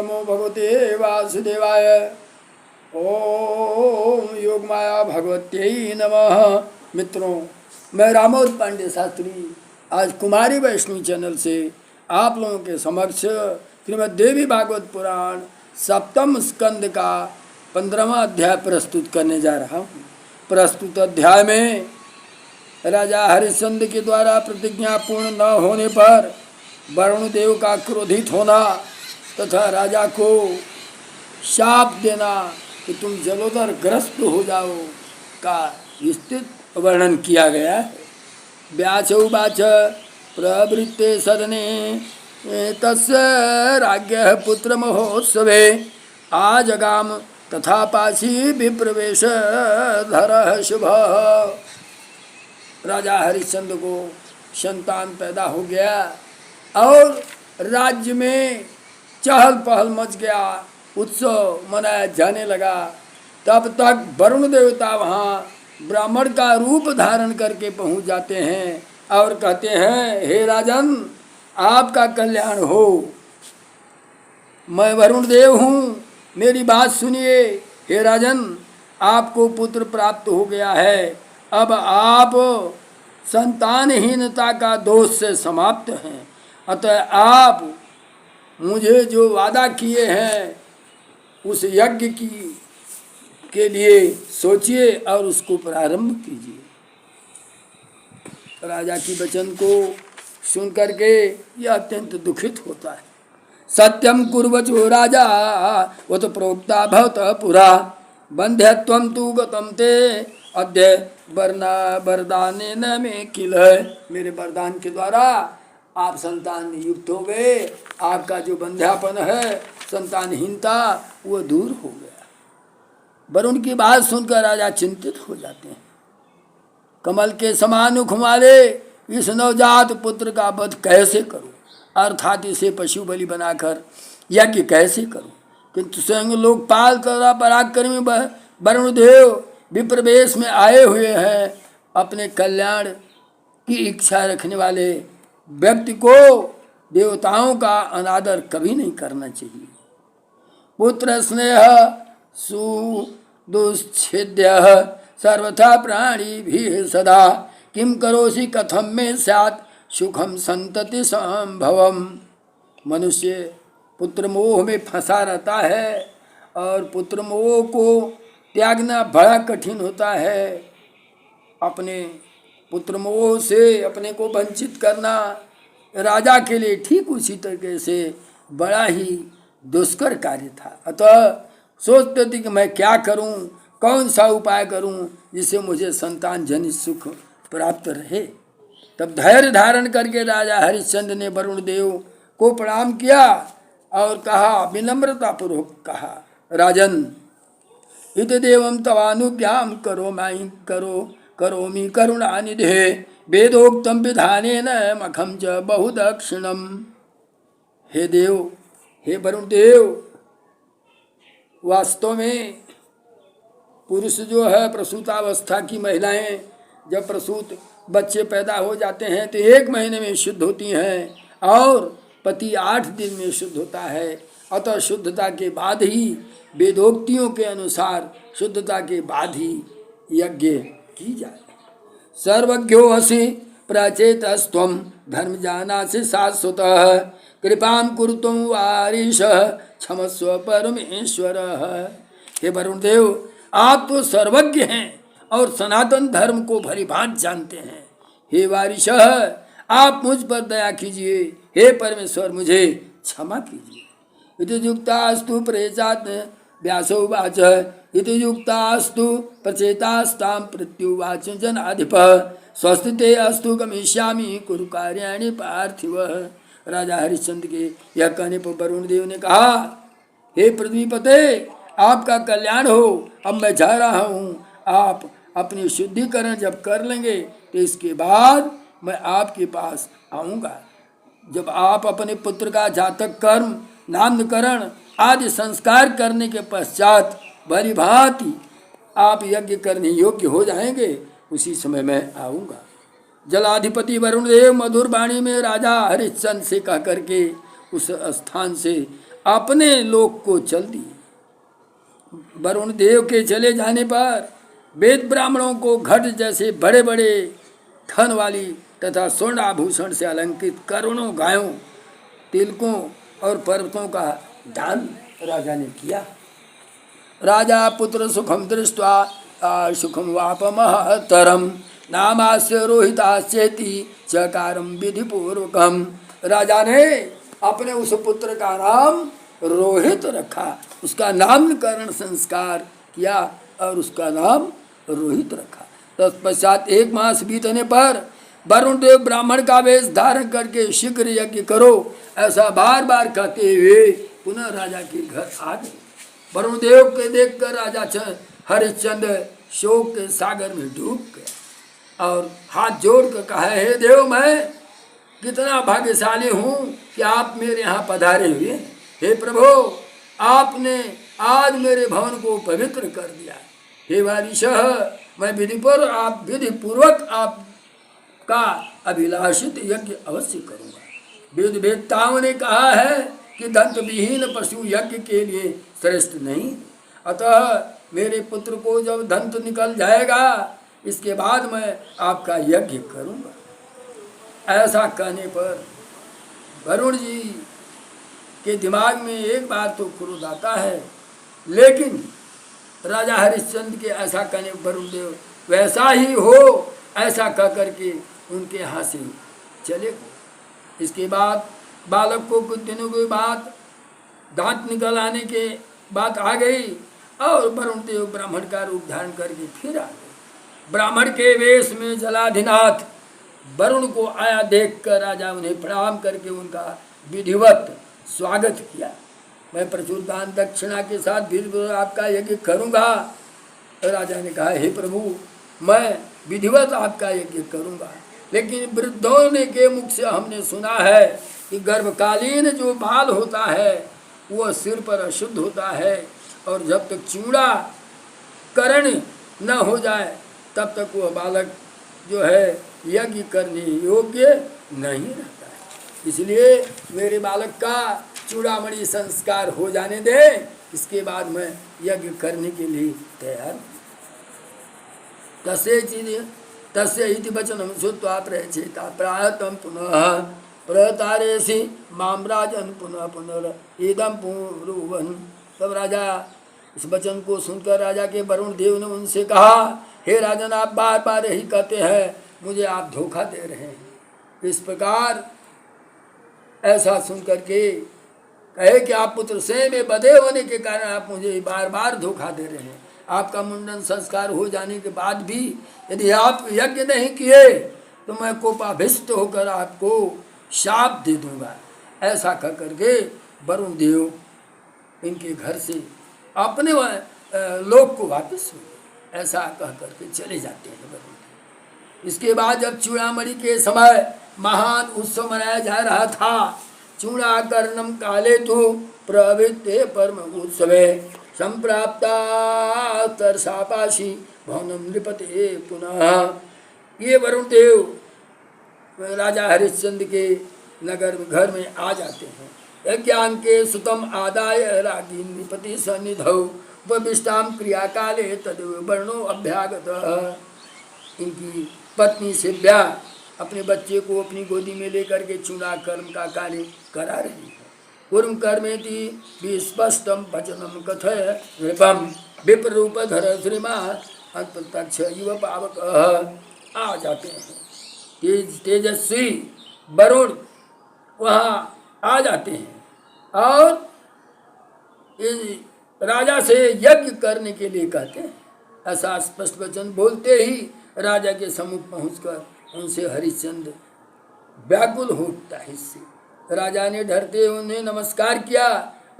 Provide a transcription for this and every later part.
नमो भगवते वासुदेवाय। ओम योग माया भगवत्यै नमः। मित्रों, मैं रामोद पांडे शास्त्री आज कुमारी वैष्णवी चैनल से आप लोगों के समक्ष श्रीमद् देवी भागवत पुराण सप्तम स्कंद का 15वां अध्याय प्रस्तुत करने जा रहा हूँ। प्रस्तुत अध्याय में राजा हरिश्चंद्र के द्वारा प्रतिज्ञा पूर्ण न होने पर वरुण देव का क्रोधित होना तथा राजा को शाप देना कि तुम जलोदर ग्रस्त हो जाओ का विस्तृत वर्णन किया गया है। व्यासोवाच प्रवृत्ते सदने तस्य राज्ञः पुत्र महोत्सवे आजगाम तथा पाशी विप्रवेश धर शुभ। राजा हरिश्चंद्र को संतान पैदा हो गया और राज्य में चहल पहल मच गया, उत्सव मनाया जाने लगा। तब तक वरुण देवता वहाँ ब्राह्मण का रूप धारण करके पहुँच जाते हैं और कहते हैं, हे राजन, आपका कल्याण हो। मैं वरुण देव हूँ, मेरी बात सुनिए। हे राजन, आपको पुत्र प्राप्त हो गया है। अब आप संतानहीनता का दोष से समाप्त हैं। अतः आप मुझे जो वादा किए हैं उस यज्ञ के लिए सोचिए और उसको प्रारंभ कीजिए। राजा की वचन को सुन करके यह अत्यंत दुखित होता है। सत्यम कुर्वचो राजा वो तो प्रोक्ता भवत पुरा बंध्यत्वम तु गतम ते अद्य वरदाने न में किल। मेरे वरदान के द्वारा आप संतान युक्त हो गए, आपका जो बंध्यापन है, संतानहीनता, वो दूर हो गया। वरुण की बात सुनकर राजा चिंतित हो जाते हैं। कमल के समान मुख वाले इस नवजात पुत्र का वध कैसे करूं, अर्थात इसे पशु बलि बनाकर यज्ञ कैसे करूं। किंतु स्वयं लोकपाल तथा पराक्रमी वरुण देव विप्रवेश में आए हुए हैं। अपने कल्याण की इच्छा रखने वाले व्यक्ति को देवताओं का अनादर कभी नहीं करना चाहिए। पुत्र स्नेह सुदुच्छेद्य सर्वथा प्राणी भी सदा किम करोसि कथम में स्यात् सुखम संतति संभवम। मनुष्य पुत्र मोह में फंसा रहता है और पुत्र मोह को त्यागना बड़ा कठिन होता है। अपने पुत्र मोह से अपने को वंचित करना राजा के लिए ठीक उसी तरीके से बड़ा ही दुष्कर कार्य था। अतः सोचते थे कि मैं क्या करूं, कौन सा उपाय करूं जिससे मुझे संतान जनित सुख प्राप्त रहे। तब धैर्य धारण करके राजा हरिश्चंद्र ने वरुण देव को प्रणाम किया और कहा, विनम्रता पूर्वक कहा, राजन, इत देवम तवानुज्ञाम करोमि करुणानिधे वेदोक्तम विधानेन मखम च बहुदक्षिणम। हे देव, हे वरुण देव, वास्तव में पुरुष जो है, प्रसूतावस्था की महिलाएं जब प्रसूत बच्चे पैदा हो जाते हैं तो 1 महीने में शुद्ध होती हैं और पति 8 दिन में शुद्ध होता है। अतः शुद्धता के बाद ही, वेदोक्तियों के अनुसार शुद्धता के बाद ही यज्ञ की जाए। सर्वज्ञो असि प्रचेतस्त्वं धर्म जानासि शाश्वतः कृपां कुरुत्वं वारिश क्षमस्व परमेश्वर। हे वरुण देव, आप तो सर्वज्ञ हैं और सनातन धर्म को भलीभांति जानते हैं। हे वारिश, आप मुझ पर दया कीजिए। हे परमेश्वर, मुझे क्षमा कीजिए। इति युक्तास्तु प्रेचात् व्यासोवाच इति युक्तास्तु प्रचेतास्तां प्रत्युवाच जनाधिपः स्वस्ति अस्तु गमिष्यामि कुरु कार्याणि पार्थिव। राजा हरिश्चंद्र के यह कहने पर वरुण देव ने कहा, हे पृथ्वीपते, आपका कल्याण हो। अब मैं जा रहा हूँ। आप अपनी शुद्धिकरण जब कर लेंगे तो इसके बाद मैं आपके पास आऊँगा। जब आप अपने पुत्र का जातक कर्म, नामकरण आदि संस्कार करने के पश्चात भली भांति आप यज्ञ करने योग्य हो जाएंगे, उसी समय मैं आऊँगा। जलाधिपति वरुण देव मधुर वाणी में राजा हरिश्चंद्र से कह करके उस स्थान से अपने लोक को चल दिए। वरुण देव के चले जाने पर वेद ब्राह्मणों को घट जैसे बड़े बड़े धन वाली तथा स्वर्ण आभूषण से अलंकृत करोड़ों गायों, तिलकों और पर्वतों का दान राजा ने किया। राजा पुत्र सुखम दृष्ट्वा सुखम वापमहतरम नामास्य रोहिताश्चेति चकारम विधि पूर्वकम। राजा ने अपने उस पुत्र का नाम रोहित रखा, उसका नामकरण संस्कार किया और उसका नाम रोहित रखा। तत्पश्चात 1 मास बीतने पर वरुण देव ब्राह्मण का वेश धारण करके शीघ्र यज्ञ करो ऐसा बार बार कहते हुए पुनः राजा के घर आ गए। वरुण देव के देखकर राजा हरिश्चंद्र शोक के सागर में डूब गया और हाथ जोड़कर कहा, हे देव, मैं कितना भाग्यशाली हूँ कि आप मेरे यहाँ पधारे हुए हैं। हे प्रभु, आपने आज मेरे भवन को पवित्र कर दिया। हे वारिशः, मैं विधि पूर्वक आपका अभिलाषित यज्ञ अवश्य करूँगा। वेद वेदताओं ने कहा है कि दंत विहीन पशु यज्ञ के लिए श्रेष्ठ नहीं, अतः मेरे पुत्र को जब दंत निकल जाएगा इसके बाद मैं आपका यज्ञ करूँगा। ऐसा कहने पर वरुण जी के दिमाग में एक बार तो क्रोध आता है, लेकिन राजा हरिश्चंद्र के ऐसा कहने पर वरुण देव वैसा ही हो ऐसा कह करके उनके यहाँ से चले गए। इसके बाद बालक को कुछ दिनों के बाद दांत निकल आने के बात आ गई और वरुण देव ब्राह्मण का रूप धारण करके फिर आ गए। ब्राह्मण के वेश में जलाधिनाथ वरुण को आया देखकर राजा उन्हें प्रणाम करके उनका विधिवत स्वागत किया। मैं प्रचुर दान दक्षिणा के साथ विधिवत आपका यज्ञ करूँगा। राजा ने कहा, हे प्रभु, मैं विधिवत आपका यज्ञ करूँगा, लेकिन वृद्धों ने के मुख से हमने सुना है कि गर्भकालीन जो बाल होता है वह सिर पर अशुद्ध होता है और जब तक चूड़ा करण न हो जाए तब तक वह बालक जो है यज्ञ करने योग्य नहीं रहता है। इसलिए मेरे बालक का चूड़ामणि संस्कार हो जाने दे, इसके बाद मैं यज्ञ करने के लिए तैयार। तस्य इति वचनम श्रुत्वा प्रचेता प्रायतम पुनः प्रतारेसि माम राजन पुनः पुनरिदम पुरुवन। तब राजा इस वचन को सुनकर राजा के वरुण देव ने उनसे कहा, हे राजन, आप बार बार यही कहते हैं, मुझे आप धोखा दे रहे हैं। इस प्रकार ऐसा सुनकर के कहे कि आप पुत्र से में बधे होने के कारण आप मुझे बार बार धोखा दे रहे हैं। आपका मुंडन संस्कार हो जाने के बाद भी यदि आप यज्ञ नहीं किए तो मैं कोपाभिष्ट होकर आपको शाप दे दूंगा। ऐसा कह करके वरुण देव इनके घर से अपने लोक को वापस हुए। ऐसा कह करके चले जाते हैं वरुण देव। इसके बाद जब चूड़ामणि के समय महान उत्सव मनाया जा रहा था, चूड़ाकर्णम काले तो प्रवृत्ते परम उत्सवे संप्राप्ता तरसापाशी भवनम नृपते पुनः। ये वरुण देव राजा हरिश्चंद्र के नगर घर में आ जाते हैं। यज्ञान के सुतम आदाय रागी नृपति सन्निधौ उपविष्टाम क्रिया काले तदेव वर्णो अभ्यागत। इनकी पत्नी शिव्या अपने बच्चे को अपनी गोदी में लेकर के चूड़ा कर्म का कार्य करा रही है। कुर्म कर्मेति विस्पष्टम वचनम कथय नृपम विप्ररूप धर श्रीमान अप्रत्यक्ष युव पावक। आ जाते हैं तेजस्वी वरुण वहाँ आ जाते हैं और राजा से यज्ञ करने के लिए कहते हैं। ऐसा स्पष्ट वचन बोलते ही राजा के सम्मुख पहुंचकर उनसे हरिश्चंद्र व्याकुल हो उठता है। इससे राजा ने डरते उन्हें नमस्कार किया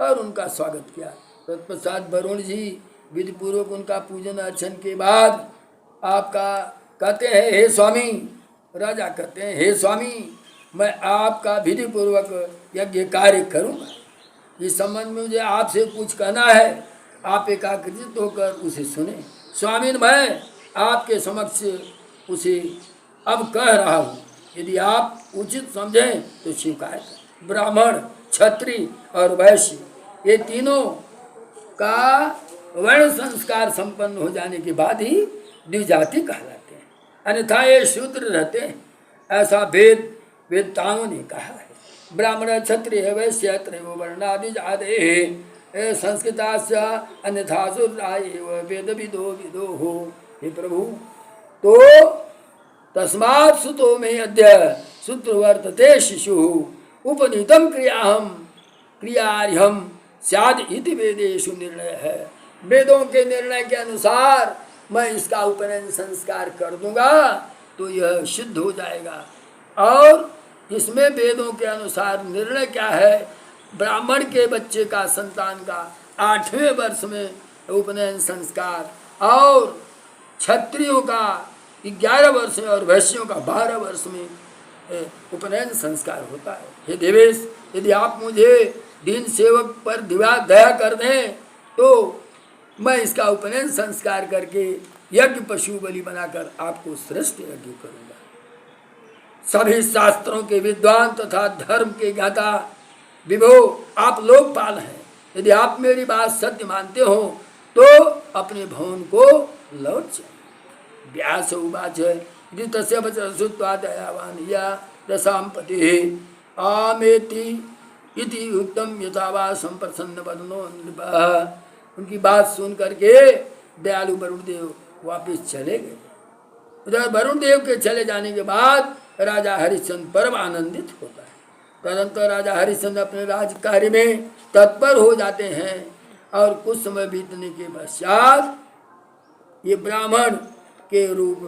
और उनका स्वागत किया। तत्पश्चात वरुण जी विधि पूर्वक उनका पूजन अर्चन के बाद आपका कहते हैं, हे स्वामी, राजा कहते हैं, हे स्वामी, मैं आपका विधि पूर्वक यज्ञ कार्य करूँगा। इस संबंध में मुझे आपसे कुछ कहना है, आप एकाग्रचित होकर उसे सुने। स्वामी, मैं आपके समक्ष उसे अब कह रहा हूँ, यदि आप उचित समझें तो स्वीकार करें। ब्राह्मण क्षत्रिय और वैश्य, ये तीनों का वर्ण संस्कार संपन्न हो जाने के बाद ही द्विजाति कहलाते हैं, अन्यथा ये शूद्र रहते हैं। ऐसा वेदताओं ने कहा है। ब्राह्मण क्षत्रिय वैश्य त्रयो वर्णादि जाते संस्कृतास्य अन्यथा शूद्रा एव वेद विदो विदो हो। हे प्रभु, तो तस्मात् सुतो में अद्य सूत्र वर्तते शिशु उपनीतम क्रियार्हम स्याद इति वेदेषु निर्णय है। वेदों के निर्णय के अनुसार मैं इसका उपनयन संस्कार कर दूंगा तो यह सिद्ध हो जाएगा। और इसमें वेदों के अनुसार निर्णय क्या है? ब्राह्मण के बच्चे का, संतान का 8वें वर्ष में उपनयन संस्कार, और क्षत्रियों का 11 वर्ष में और वैश्यों का 12 वर्ष में उपनयन संस्कार होता है। हे देवेश, यदि आप मुझे दीन सेवक पर दया कर दें तो मैं इसका उपनयन संस्कार करके यज्ञ पशु बलि बनाकर आपको श्रेष्ठ यज्ञ करूंगा। सभी शास्त्रों के विद्वान तथा धर्म के ज्ञाता विभो आप लोकपाल हैं। यदि आप मेरी बात सत्य मानते हो तो अपने भवन को लौट जाए। व्यास उवाच यदि तस्य वचनश्रुत्वा दयावान या दशाम पति आमेति इति उत्तम यथावा संप्रसन्न वदनो नृपः। उनकी बात सुन करके दयालु वरुण देव वापिस चले गए। उधर वरुण देव के चले जाने के बाद राजा हरिश्चंद्र परम आनंदित होता है। तदंतर राजा हरिश्चंद्र अपने राज कार्य में तत्पर हो जाते हैं और कुछ समय बीतने के पश्चात ये ब्राह्मण के रूप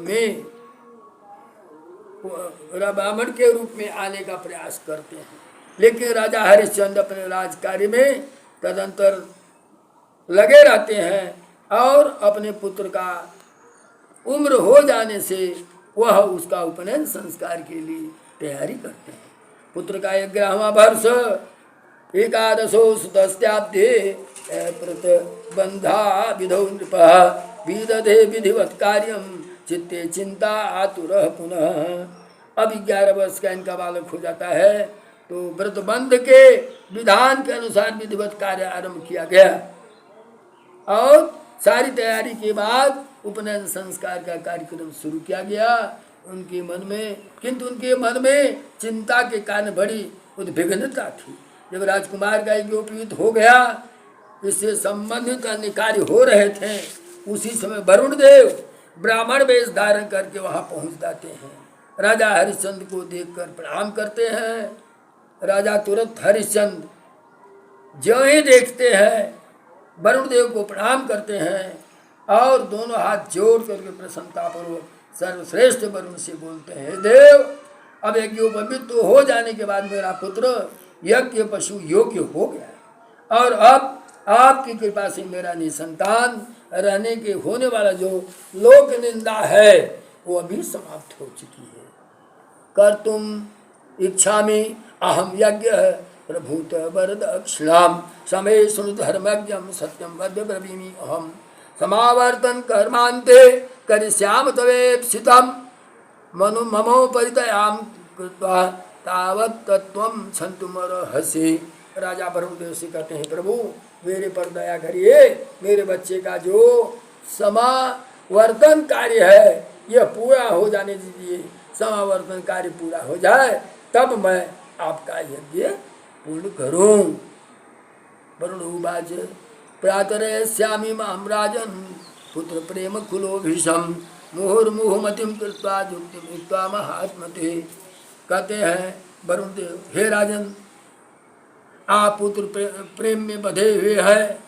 में आने का प्रयास करते हैं। लेकिन राजा हरिश्चंद्र अपने राज कार्य में तदंतर लगे रहते हैं और अपने पुत्र का उम्र हो जाने से वह उसका उपनयन संस्कार के लिए तैयारी करते हैं। पुत्र का 11वां वर्ष 11 सुतस्त्याब्दे प्रतिबंधा विधौ नृपः विदधे विधिवत कार्यम चित्ते चिंता आतुरः पुनः। अब 11 वर्ष का इनका बालक हो जाता है तो व्रतबंध के विधान के अनुसार विधिवत कार्य आरंभ किया गया और सारी तैयारी के बाद उपनयन संस्कार का कार्यक्रम शुरू किया गया। उनके मन में चिंता के कारण बड़ी उद्विग्नता थी। जब राजकुमार का यज्ञोपवीत हो गया, इससे संबंधित अन्य कार्य हो रहे थे, उसी समय वरुण देव ब्राह्मण वेश धारण करके वहां पहुंच जाते हैं। राजा हरिश्चंद्र को देखकर प्रणाम करते हैं। राजा तुरंत हरिश्चंद्र जो ही देखते हैं वरुण देव को प्रणाम करते हैं और दोनों हाथ जोड़ करके प्रसन्नतापूर्वक सर्वश्रेष्ठ वरुण से बोलते हैं, देव, अब यज्ञोपवीत तो हो जाने के बाद मेरा पुत्र यज्ञ पशु योग्य हो गया और अब आपकी कृपा से मेरा निसंतान रहने के होने वाला जो लोक निंदा है वो अभी समाप्त हो चुकी है। कर तुम इच्छामि अहम यज्ञ प्रभूत वरद अक्षिणाम समय सुन धर्मज्ञम सत्यम वद्य ब्रवीमि अहम समावर्तन कर्मांते करिष्याम तवेप्सितम मनु ममो परितयाम कृत्वा तावत् तत्त्वं क्षन्तुमर्हसि। राजा वरुण देव से कहते हैं, प्रभु मेरे पर दया करिए, मेरे बच्चे का जो समावर्तन कार्य है यह पूरा हो जाने दीजिए। समावर्तन कार्य पूरा हो जाए तब मैं आपका यज्ञ पूर्ण करूं। वरुण उवाच प्रातरयस्यामि मां राजन् पुत्र प्रेम कुलो भीषम मुहुर्मुहुमतिम कृत्वा युक्तिम युक्त्वा महात्मते। कहते हैं वरुण देव, हे राजन, आप पुत्र प्रेम में बधे हुए हैं,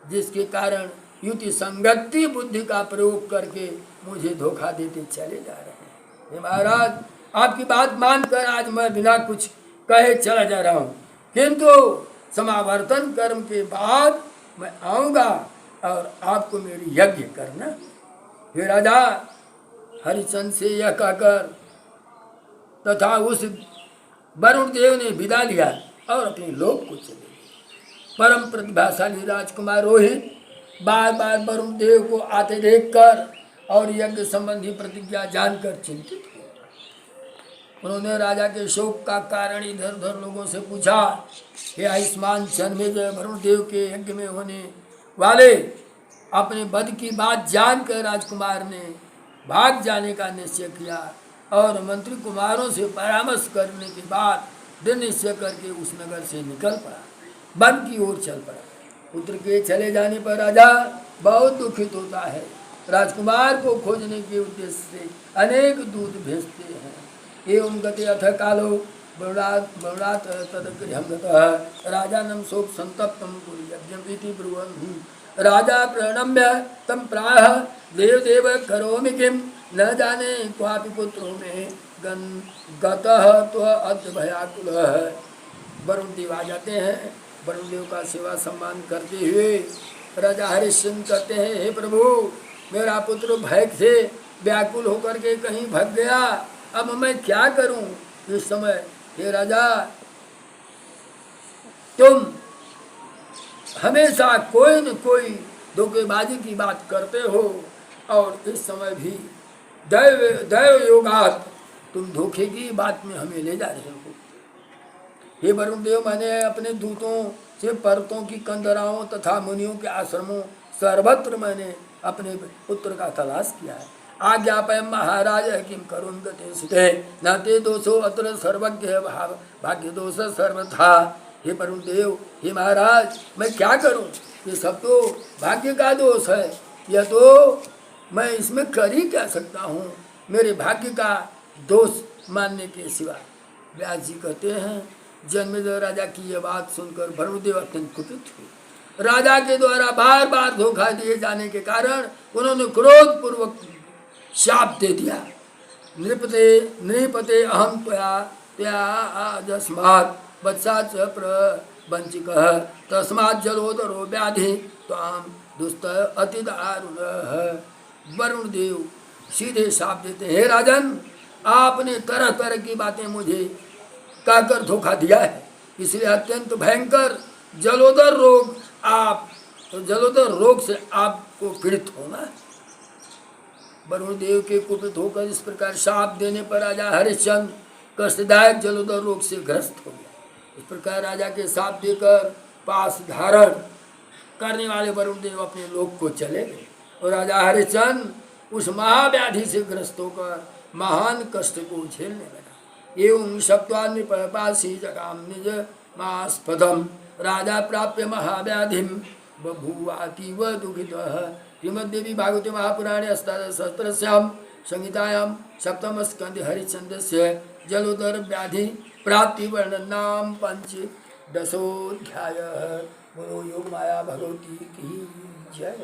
जिसके कारण युति संगति बुद्धि का प्रयोग करके मुझे धोखा देते चले जा रहे हैं। हे महाराज, आपकी बात मानकर आज मैं बिना कुछ कहे चला जा रहा हूँ, किंतु समावर्तन कर्म के बाद मैं आऊँगा और आपको मेरी यज्ञ करना। हे राजा, हरिश्चंद्र से यह कहकर तथा उस वरुण देव ने विदा लिया और अपने लोक को चले गए। परम प्रतिभाशाली राजकुमार रोहित बार बार वरुण देव को आते देखकर और यज्ञ संबंधी प्रतिज्ञा जानकर चिंतित उन्होंने राजा के शोक का कारण इधर उधर लोगों से पूछा। हे आयुष्मान जन्मेजय, वरुण देव के यज्ञ में होने वाले अपने वध की बात जानकर राजकुमार ने भाग जाने का निश्चय किया और मंत्री कुमारों से परामर्श करने के बाद दृढ़ निश्चय करके उस नगर से निकल पड़ा, वन की ओर चल पड़ा। पुत्र के चले जाने पर राजा बहुत दुखित होता है। राजकुमार को खोजने के उद्देश्य से अनेक दूत भेजते हैं। एवं गते अथ कालो बरुणात् तदगृहं गतः राजानं शोक संतप्तं कुर्यज्ञम् इति ब्रुवन् राजा प्रणम्य तम प्राह देव देव करोमि किं न जाने क्वापि पुत्रो में गतः तो अद्य भयाकुलः। वरुण देव आ जाते हैं। वरुण देव का सेवा सम्मान करते हुए राजा हरिश्चंद्र कहते हैं, हे प्रभु, मेरा पुत्र भय से व्याकुल होकर के कहीं भाग गया, अब मैं क्या करूं इस समय। हे राजा, तुम हमेशा कोई न कोई धोखेबाजी की बात करते हो और इस समय भी दैव योगात तुम धोखे की बात में हमें ले जा रहे हो। हे वरुण देव, मैंने अपने दूतों से पर्वतों की कंदराओं तथा मुनियों के आश्रमों सर्वत्र मैंने अपने पुत्र का तलाश किया है। आज्ञापय महाराज किम करुण गते सुते न ते दोषो अत्र सर्वज्ञ भाग्य दोष सर्वथा। हे वरुण देव, हे महाराज, मैं क्या करूं, ये सब तो भाग्य का दोष है, यह तो मैं इसमें कर ही क्या सकता हूँ, मेरे भाग्य का दोष मानने के सिवा। व्यास जी कहते हैं, जन्मेजय राजा की यह बात सुनकर वरुण देव अत्यंत कुपित हुए। राजा के द्वारा बार बार धोखा दिए जाने के कारण उन्होंने क्रोध पूर्वक शाप दे दिया। नृपते अहम त्वया अजस्मात् वत्सा च प्रवंचिकः तस्मात् जलोदरो व्याधि त्वां दुष्ट अति दारुणः। वरुण देव सीधे शाप देते हैं, हे राजन, आपने तरह तरह की बातें मुझे कहकर धोखा दिया है, इसलिए अत्यंत भयंकर जलोदर रोग से आपको पीड़ित होना है। वरुण देव के कुपित होकर इस प्रकार शाप देने पर राजा हरिश्चंद्र कष्टदायक जलोदर रोग से ग्रस्त हो गया। इस प्रकार राजा के शाप देकर पास धारण करने वाले वरुण देव अपने लोक को चले गए और राजा हरिश्चंद्र उस महाव्याधि से ग्रस्त होकर महान कष्ट को झेलने लगा। एवं सप्तान्पासी जगाम निज मास्पदम राजा प्राप्य महाव्याधिम बभूवातीव दुखितः। श्रीमद्देवी भागवते महापुराणे अष्टादशसहस्रस्यां संहितायां सप्तम स्कंदे हरिश्चंद्रस्य जलोदर व्याधि प्राप्ति वर्णनाम पंचदशोऽध्यायः। बोलो योग माया भगवती की जय।